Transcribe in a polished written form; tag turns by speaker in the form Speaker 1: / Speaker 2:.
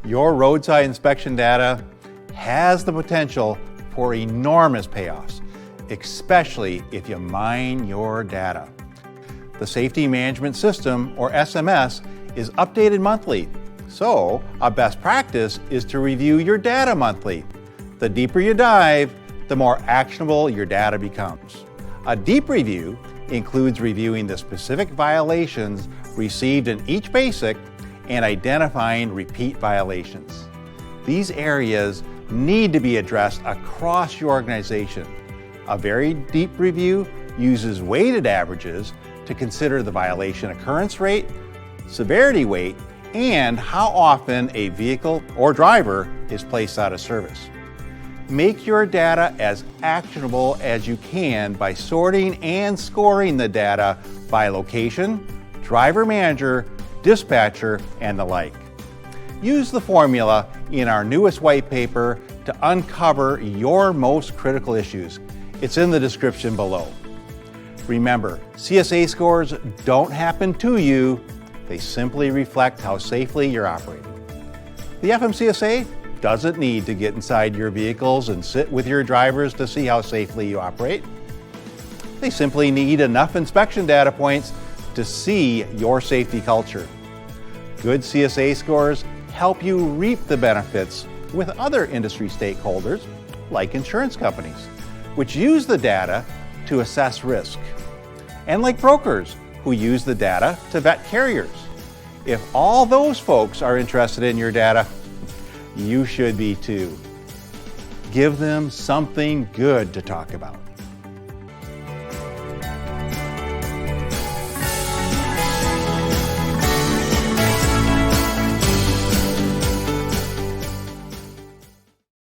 Speaker 1: Your roadside inspection data has the potential for enormous payoffs, especially if you mine your data. The Safety Management System, or SMS, is updated monthly, so a best practice is to review your data monthly. The deeper you dive, the more actionable your data becomes. A deep review includes reviewing the specific violations received in each basic and identifying repeat violations. These areas need to be addressed across your organization. A very deep review uses weighted averages to consider the violation occurrence rate, severity weight, and how often a vehicle or driver is placed out of service. Make your data as actionable as you can by sorting and scoring the data by location, driver manager, dispatcher, and the like. Use the formula in our newest white paper to uncover your most critical issues. It's in the description below. Remember, CSA scores don't happen to you, they simply reflect how safely you're operating. The FMCSA doesn't need to get inside your vehicles and sit with your drivers to see how safely you operate. They simply need enough inspection data points to see your safety culture. Good CSA scores help you reap the benefits with other industry stakeholders, like insurance companies, which use the data to assess risk, and like brokers who use the data to vet carriers. If all those folks are interested in your data, you should be too. Give them something good to talk about.